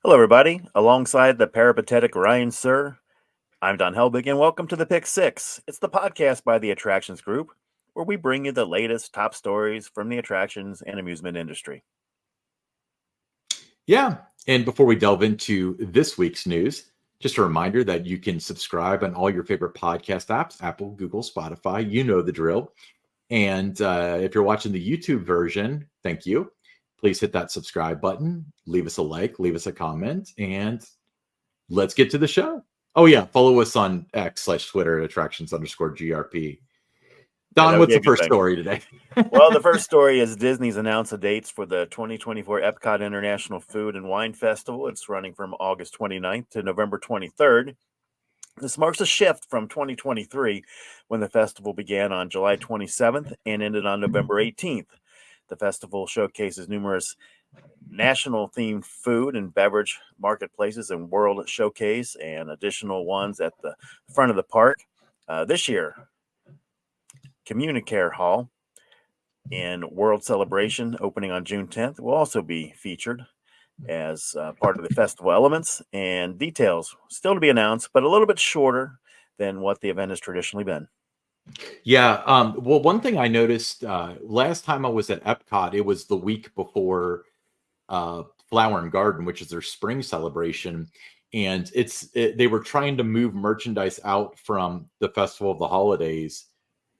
Hello, everybody. Alongside the peripatetic Ryan Sir, I'm Don Helbig, and welcome to the Pick Six. It's the podcast by the Attractions Group, where we bring you the latest top stories from the attractions and amusement industry. Yeah. And before we delve into this week's news, just a reminder that you can subscribe on all your favorite podcast apps, Apple, Google, Spotify, you know the drill. And if you're watching the YouTube version, thank you. Please hit that subscribe button, leave us a like, leave us a comment, and let's get to the show. Oh, yeah. Follow us on X/Twitter at attractions_GRP. Don, what's the first story today? Well, the first story is Disney's announced the dates for the 2024 Epcot International Food and Wine Festival. It's running from August 29th to November 23rd. This marks a shift from 2023, when the festival began on July 27th and ended on November 18th. The festival showcases numerous national-themed food and beverage marketplaces and World Showcase and additional ones at the front of the park. This year, Communicare Hall in World Celebration, opening on June 10th, will also be featured as part of the festival elements, and details still to be announced, but a little bit shorter than what the event has traditionally been. Yeah. Well, one thing I noticed last time I was at Epcot, it was the week before Flower and Garden, which is their spring celebration. And they were trying to move merchandise out from the Festival of the Holidays,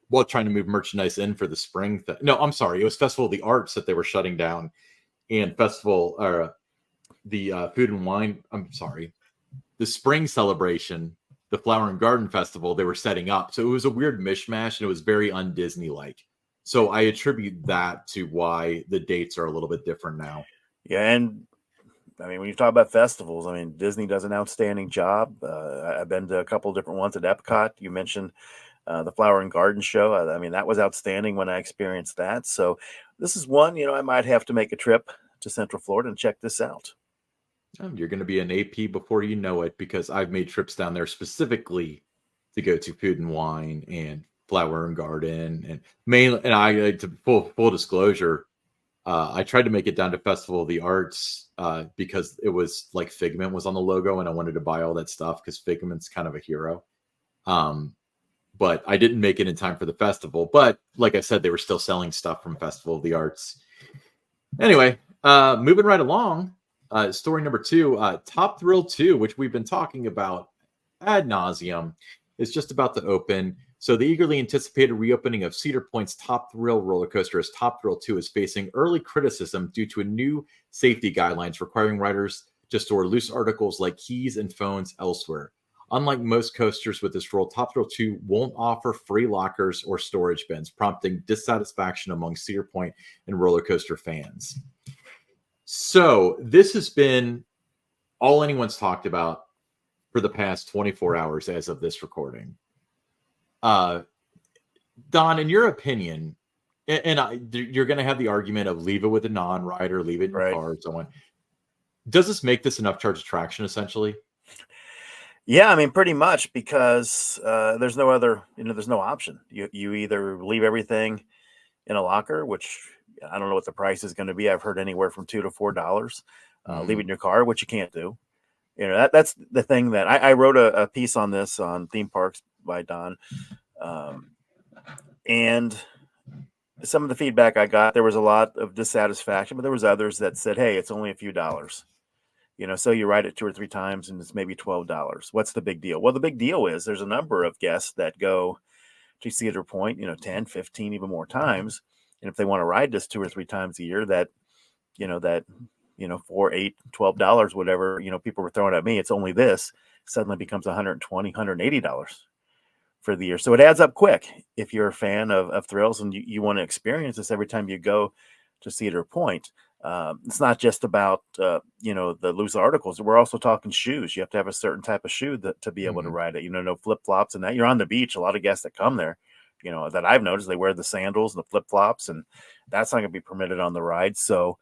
while trying to move merchandise in for the spring. No, I'm sorry. It was Festival of the Arts that they were shutting down, and the Food and Wine. I'm sorry. The spring celebration, the Flower and Garden Festival, they were setting up. So it was a weird mishmash, and it was very un-Disney-like. So I attribute that to why the dates are a little bit different now. Yeah, and I mean, when you talk about festivals, I mean, Disney does an outstanding job. I've been to a couple of different ones at Epcot. You mentioned the Flower and Garden Show. I mean, that was outstanding when I experienced that. So this is one, I might have to make a trip to Central Florida and check this out. You're going to be an AP before you know it, because I've made trips down there specifically to go to Food and Wine and Flower and Garden, and mainly. And I, to full disclosure, I tried to make it down to Festival of the Arts because it was like Figment was on the logo, and I wanted to buy all that stuff because Figment's kind of a hero. But I didn't make it in time for the festival. But like I said, they were still selling stuff from Festival of the Arts. Anyway, moving right along. Story number 2, Top Thrill 2, which we've been talking about ad nauseum, is just about to open. So the eagerly anticipated reopening of Cedar Point's Top Thrill roller coaster as Top Thrill 2 is facing early criticism due to a new safety guidelines requiring riders to store loose articles like keys and phones elsewhere. Unlike most coasters with this rule, Top Thrill 2 won't offer free lockers or storage bins, prompting dissatisfaction among Cedar Point and roller coaster fans. So this has been all anyone's talked about for the past 24 hours as of this recording. Don, in your opinion, you're going to have the argument of leave it with a non-rider, leave it in your car, and so on. Does this make this an upcharge attraction, essentially? Yeah, I mean, pretty much, because there's no other, there's no option. You either leave everything in a locker, which I don't know what the price is going to be. I've heard anywhere from $2 to $4. Leave it in your car, which you can't do. That's the thing that I wrote a piece on this on Theme Parks by Don. And some of the feedback I got, there was a lot of dissatisfaction, but there was others that said, hey, it's only a few dollars. So you ride it 2 or 3 times and it's maybe $12. What's the big deal? Well, the big deal is there's a number of guests that go to Cedar Point, 10, 15, even more times. And if they want to ride this 2 or 3 times a year, that $4, $8, $12, whatever, people were throwing at me, it's only this, suddenly becomes $120, $180 for the year. So it adds up quick if you're a fan of thrills and you want to experience this every time you go to Cedar Point. It's not just about, the loose articles. We're also talking shoes. You have to have a certain type of shoe to be able to ride it. No flip-flops and that. You're on the beach. A lot of guests that come there, that I've noticed, they wear the sandals and the flip-flops, and that's not going to be permitted on the ride. So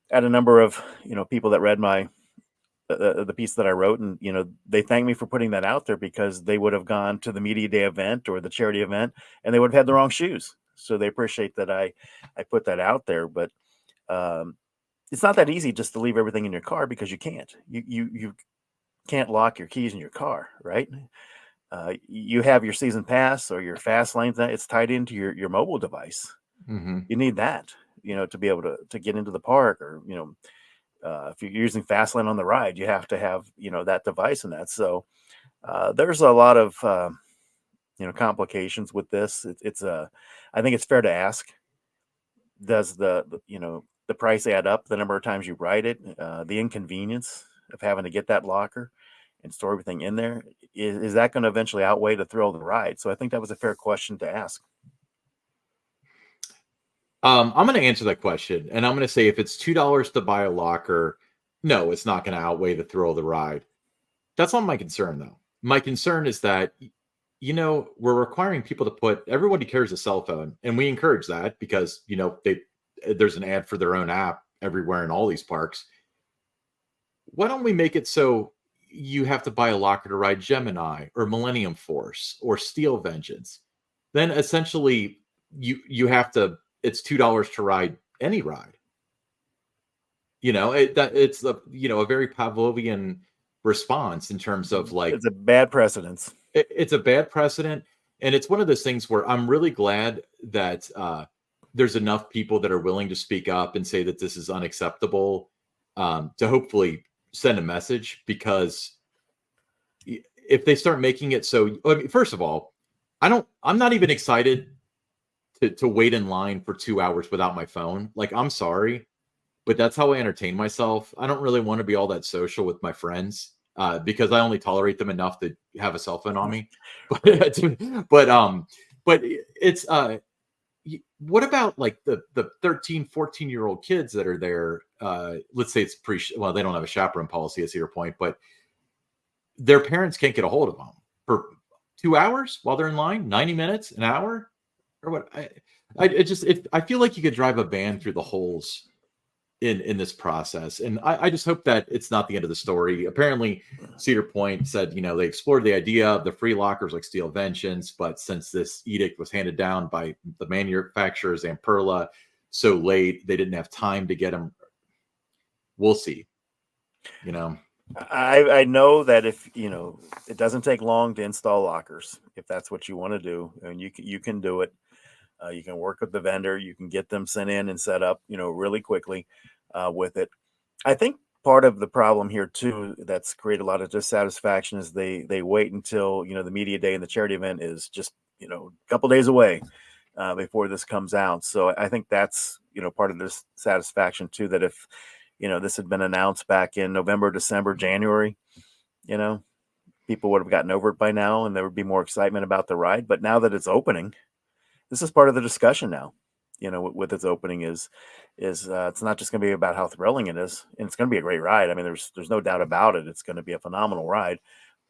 I had a number of, people that read the piece that I wrote, and, they thanked me for putting that out there because they would have gone to the media day event or the charity event and they would have had the wrong shoes. So they appreciate that I put that out there. But um, it's not that easy just to leave everything in your car, because you can't. You can't lock your keys in your car, right? You have your season pass or your fast lanes. That it's tied into your mobile device. Hmm. You need that, to be able to get into the park, or if you're using Fastlane on the ride, you have to have that device in that. So there's a lot of complications with this. I think it's fair to ask: does the price add up? The number of times you ride it, the inconvenience of having to get that locker and store everything in there, is that going to eventually outweigh the thrill of the ride? So I think that was a fair question to ask. I'm going to answer that question, and I'm going to say if it's $2 to buy a locker, no, it's not going to outweigh the thrill of the ride. That's not my concern, though. My concern is that, we're requiring people to put everybody carries a cell phone, and we encourage that because there's an ad for their own app everywhere in all these parks. Why don't we make it so you have to buy a locker to ride Gemini or Millennium Force or Steel Vengeance? Then essentially you have to. It's $2 to ride any ride. It's a very Pavlovian response in terms of like It's a bad precedence. it's a bad precedent, and it's one of those things where I'm really glad that there's enough people that are willing to speak up and say that this is unacceptable, to hopefully send a message. Because if they start making it so, I mean, first of all, I'm not even excited to wait in line for 2 hours without my phone. Like, I'm sorry, but that's how I entertain myself. I don't really want to be all that social with my friends, because I only tolerate them enough to have a cell phone on me. But it's what about like the 13, 14-year-old kids that are there? Let's say it's well, they don't have a chaperone policy, as to your point, but their parents can't get a hold of them for 2 hours while they're in line, 90 minutes, an hour, or what? I feel like you could drive a van through the holes in this process, and I just hope that it's not the end of the story. Apparently Cedar Point said they explored the idea of the free lockers like Steel Vengeance, but since this edict was handed down by the manufacturers and Perla so late, they didn't have time to get them. We'll see. I know that if it doesn't take long to install lockers, if that's what you want to do, and you can do it. You can work with the vendor. You can get them sent in and set up, really quickly with it. I think part of the problem here too, that's created a lot of dissatisfaction, is they wait until the media day and the charity event is just a couple days away before this comes out. So I think that's part of this satisfaction too. That if this had been announced back in November, December, January, people would have gotten over it by now, and there would be more excitement about the ride. But now that it's opening, this is part of the discussion now. With its opening is it's not just going to be about how thrilling it is, and it's going to be a great ride. I mean, there's no doubt about it. It's going to be a phenomenal ride,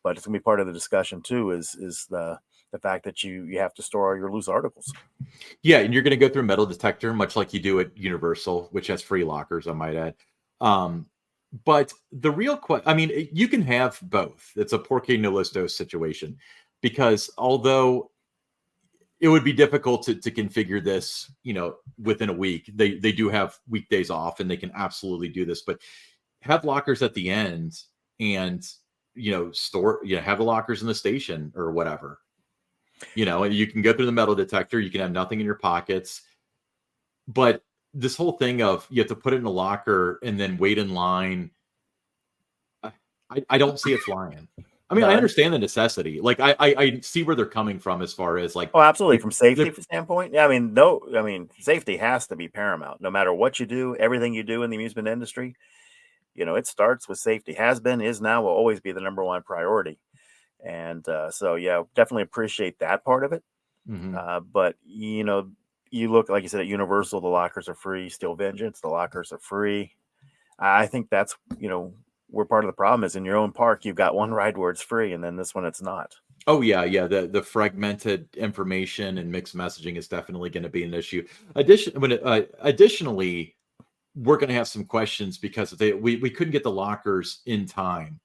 but it's going to be part of the discussion too. Is the fact that you have to store all your loose articles. Yeah, and you're going to go through a metal detector, much like you do at Universal, which has free lockers, I might add. But the real question, I mean, you can have both. It's a porque no los dos situation, because although it would be difficult to configure this, within a week, they do have weekdays off and they can absolutely do this, but have lockers at the end and, store, have the lockers in the station or whatever. You can go through the metal detector, you can have nothing in your pockets. But this whole thing of you have to put it in a locker and then wait in line, I don't see it flying. I mean, I understand the necessity. Like, I see where they're coming from as far as like, oh, absolutely, from safety standpoint. Yeah, I mean, safety has to be paramount. No matter what you do, everything you do in the amusement industry, it starts with safety. Has been, is now, will always be the number one priority. And so, yeah, definitely appreciate that part of it. Mm-hmm. But you look, like you said, at Universal, the lockers are free. Steel Vengeance, the lockers are free. I think that's where part of the problem is. In your own park, you've got one ride where it's free, and then this one it's not. Oh yeah. The fragmented information and mixed messaging is definitely going to be an issue. Additionally, we're going to have some questions because we couldn't get the lockers in time.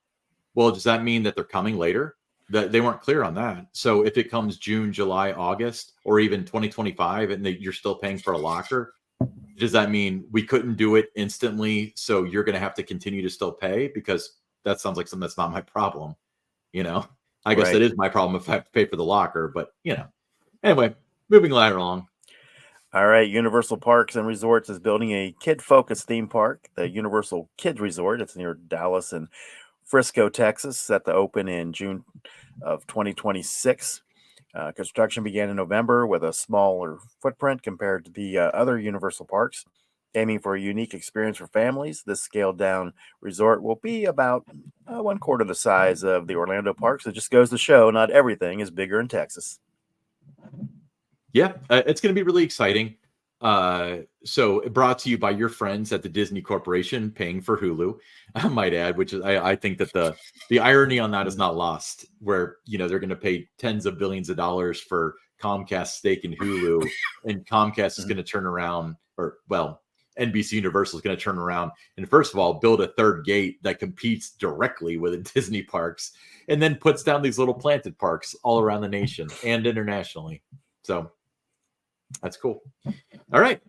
Well, does that mean that they're coming later? That they weren't clear on that. So if it comes June, July, August, or even 2025, and you're still paying for a locker, does that mean we couldn't do it instantly? So you're going to have to continue to still pay? Because that sounds like something that's not my problem. I guess Right. that is my problem if I have to pay for the locker. But anyway, moving right along. All right. Universal Parks and Resorts is building a kid-focused theme park, the Universal Kids Resort. It's near Dallas and Frisco, Texas, set to open in June of 2026. Construction began in November with a smaller footprint compared to the other Universal parks. Aiming for a unique experience for families, this scaled down resort will be about 1/4 the size of the Orlando parks. It just goes to show not everything is bigger in Texas. Yeah, it's going to be really exciting. So brought to you by your friends at the Disney Corporation, paying for Hulu, I might add, which is I think that the irony on that is not lost, where they're going to pay tens of billions of dollars for Comcast stake in Hulu, and Comcast is going to turn around, or well, NBC Universal is going to turn around and first of all build a third gate that competes directly with the Disney parks, and then puts down these little planted parks all around the nation and internationally. So that's cool. All right.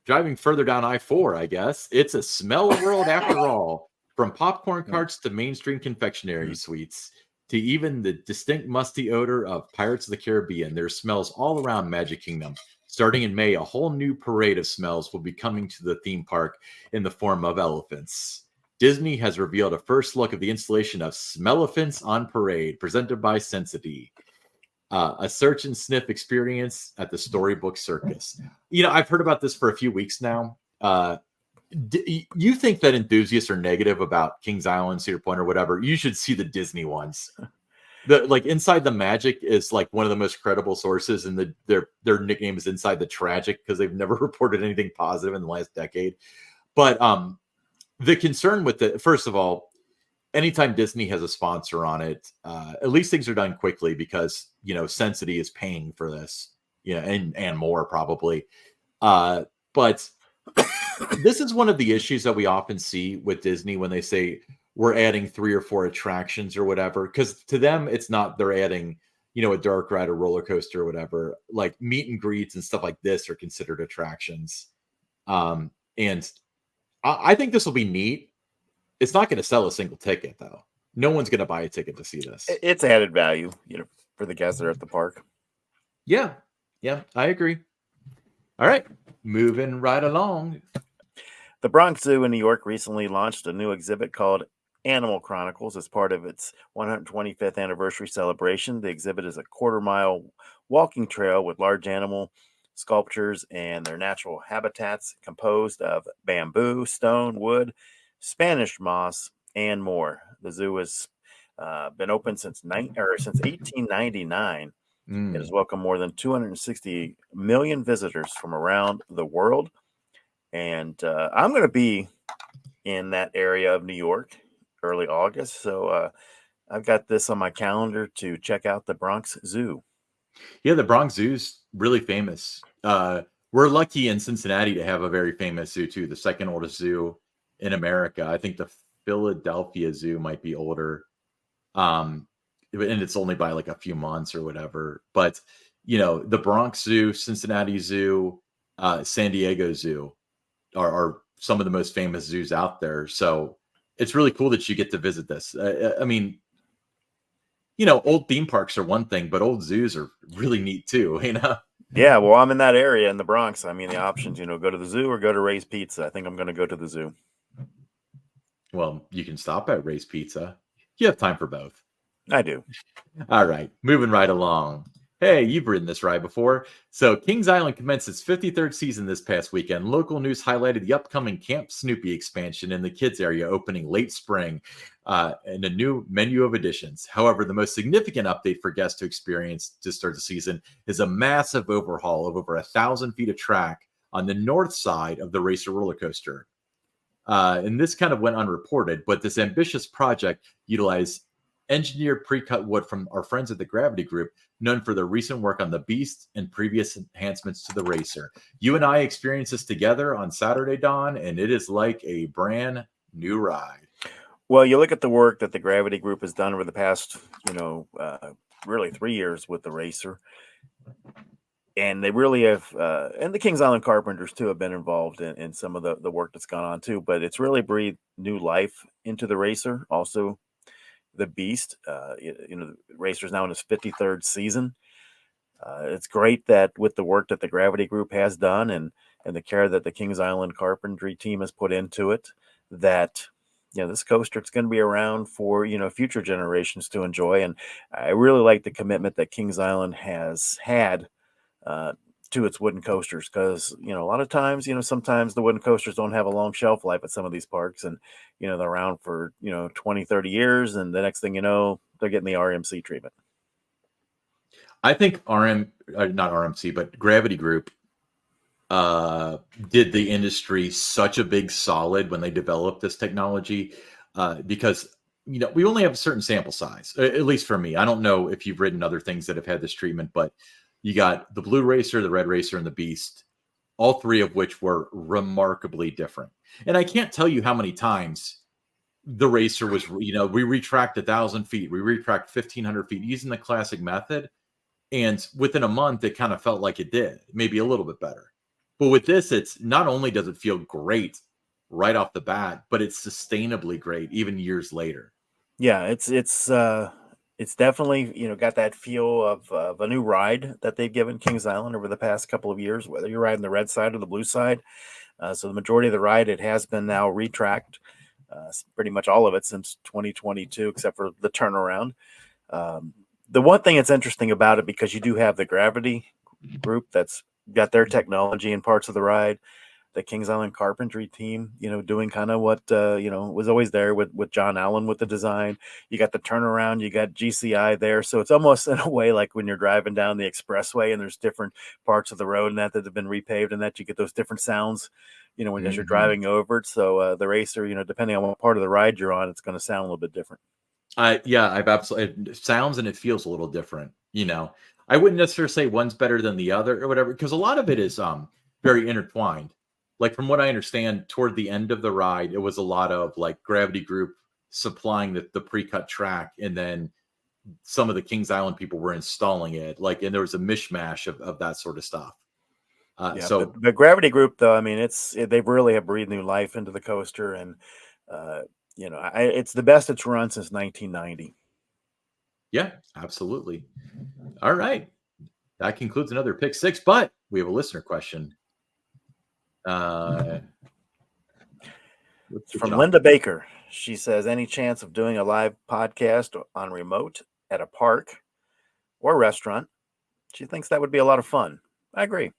Driving further down I-4, I guess. It's a smell world after all. From popcorn carts to mainstream confectionery sweets to even the distinct musty odor of Pirates of the Caribbean, there's smells all around Magic Kingdom. Starting in May, a whole new parade of smells will be coming to the theme park in the form of elephants. Disney has revealed a first look of the installation of Smellephants on Parade, presented by Sensity. A search and sniff experience at the Storybook Circus. I've heard about this for a few weeks now. You think that enthusiasts are negative about Kings Island, Cedar Point, or whatever? You should see the Disney ones. Inside the Magic is like one of the most credible sources, and their nickname is Inside the Tragic because they've never reported anything positive in the last decade. But the concern with it, first of all, anytime Disney has a sponsor on it, at least things are done quickly because Sensity is paying for this, and more probably. But this is one of the issues that we often see with Disney when they say we're adding 3 or 4 attractions or whatever, because to them it's not they're adding a dark ride or roller coaster or whatever. Like meet and greets and stuff like this are considered attractions, and I think this will be neat. It's not going to sell a single ticket, though. No one's going to buy a ticket to see this. It's added value, for the guests that are at the park. Yeah, I agree. All right, moving right along. The Bronx Zoo in New York recently launched a new exhibit called Animal Chronicles as part of its 125th anniversary celebration. The exhibit is a 1/4-mile walking trail with large animal sculptures and their natural habitats composed of bamboo, stone, wood, Spanish moss, and more. The zoo has been open since 1899. It has welcomed more than 260 million visitors from around the world. And I'm going to be in that area of New York early August. So I've got this on my calendar to check out the Bronx Zoo. Yeah, the Bronx Zoo's really famous. We're lucky in Cincinnati to have a very famous zoo, too. The second oldest zoo in America. I think the Philadelphia Zoo might be older. And it's only by like a few months or whatever. But, the Bronx Zoo, Cincinnati Zoo, San Diego Zoo are some of the most famous zoos out there. So it's really cool that you get to visit this. I mean, old theme parks are one thing, but old zoos are really neat too, Yeah, well, I'm in that area in the Bronx. I mean, the options, go to the zoo or go to Ray's Pizza. I think I'm going to go to the zoo. Well, you can stop at Ray's Pizza. You have time for both. I do. All right, moving right along. Hey, you've ridden this ride before. So Kings Island commenced its 53rd season this past weekend. Local news highlighted the upcoming Camp Snoopy expansion in the kids area opening late spring and a new menu of additions. However, the most significant update for guests to experience to start the season is a massive overhaul of over 1,000 feet of track on the north side of the Racer roller coaster. And this kind of went unreported, but this ambitious project utilized engineered pre-cut wood from our friends at the Gravity Group, known for their recent work on the Beast and previous enhancements to the Racer. You and I experienced this together on Saturday, Dawn, and it is like a brand new ride. Well, you look at the work that the Gravity Group has done over the past, really 3 years with the racer, and they really have, and the Kings Island Carpenters too have been involved in some of the work that's gone on too. But it's really breathed new life into the racer. Also, the Beast, the racer's now in his 53rd season. It's great that with the work that the Gravity Group has done and the care that the Kings Island Carpentry team has put into it, that this coaster is going to be around for future generations to enjoy. And I really like the commitment that Kings Island has had uh, to its wooden coasters, because a lot of times sometimes the wooden coasters don't have a long shelf life at some of these parks, and they're around for 20, 30 years, and the next thing you know, they're getting the RMC treatment. I think not RMC, but Gravity Group did the industry such a big solid when they developed this technology, because we only have a certain sample size, at least for me. I don't know if you've ridden other things that have had this treatment, but you got the Blue Racer, the Red Racer, and the Beast, all three of which were remarkably different. And I can't tell you how many times the Racer was, we retract 1,000 feet, we retract 1,500 feet using the classic method. And within a month, it kind of felt like it did, maybe a little bit better. But with this, it's not only does it feel great right off the bat, but it's sustainably great even years later. Yeah, it's definitely got that feel of a new ride that they've given Kings Island over the past couple of years, whether you're riding the red side or the blue side. So the majority of the ride, it has been now retracked, pretty much all of it since 2022, except for the turnaround. The one thing that's interesting about it, because you do have the Gravity Group that's got their technology in parts of the ride, the Kings Island Carpentry team, doing kind of what, was always there with John Allen with the design. You got the turnaround, you got GCI there. So it's almost in a way like when you're driving down the expressway and there's different parts of the road and that have been repaved, and that you get those different sounds, when as you're driving over it. So the racer, depending on what part of the ride you're on, it's going to sound a little bit different. I've absolutely, it sounds and it feels a little different. I wouldn't necessarily say one's better than the other or whatever, because a lot of it is very intertwined. Like from what I understand, toward the end of the ride, it was a lot of like Gravity Group supplying the pre-cut track, and then some of the Kings Island people were installing it. And there was a mishmash of that sort of stuff. Yeah, So the Gravity Group, though, I mean, they really have breathed new life into the coaster, and it's the best it's run since 1990. yeah, absolutely. All right, that concludes another pick six, but we have a listener question. It's from Linda Baker. She says, any chance of doing a live podcast on remote at a park or restaurant? She thinks that would be a lot of fun. I agree.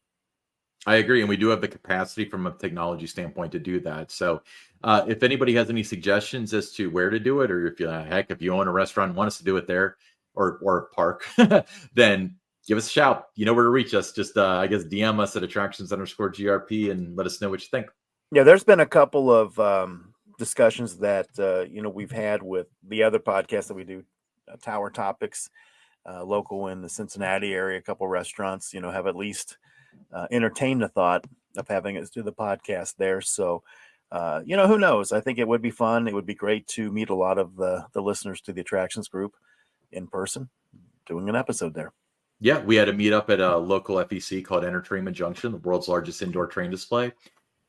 And we do have the capacity from a technology standpoint to do that. So if anybody has any suggestions as to where to do it, or if you own a restaurant and want us to do it there or a park, then give us a shout. You know where to reach us. Just I guess DM us at attractions_GRP and let us know what you think. Yeah, there's been a couple of discussions that we've had with the other podcasts that we do, Tower Topics, local in the Cincinnati area. A couple restaurants have at least entertained the thought of having us do the podcast there. So who knows? I think it would be fun. It would be great to meet a lot of the listeners to the Attractions Group in person, doing an episode there. Yeah, we had a meet up at a local FEC called Entertainment Junction, the world's largest indoor train display.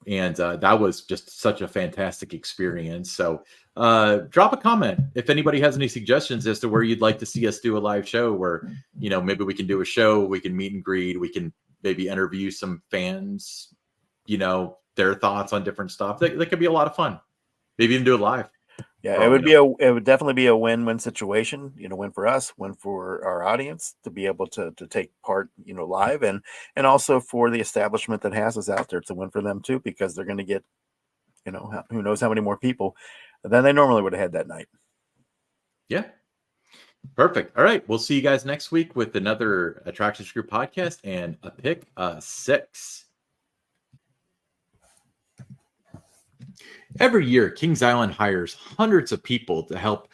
And that was just such a fantastic experience. So drop a comment if anybody has any suggestions as to where you'd like to see us do a live show, where, maybe we can do a show, we can meet and greet, we can maybe interview some fans, their thoughts on different stuff. That could be a lot of fun. Maybe even do it live. Yeah, it would definitely be a win-win situation, win for us, win for our audience to be able to take part, live, and also for the establishment that has us out there. It's a win for them too, because they're going to get, who knows how many more people than they normally would have had that night. Yeah. Perfect. All right. We'll see you guys next week with another Attractions Group podcast and a pick 6. Every year, Kings Island hires hundreds of people to help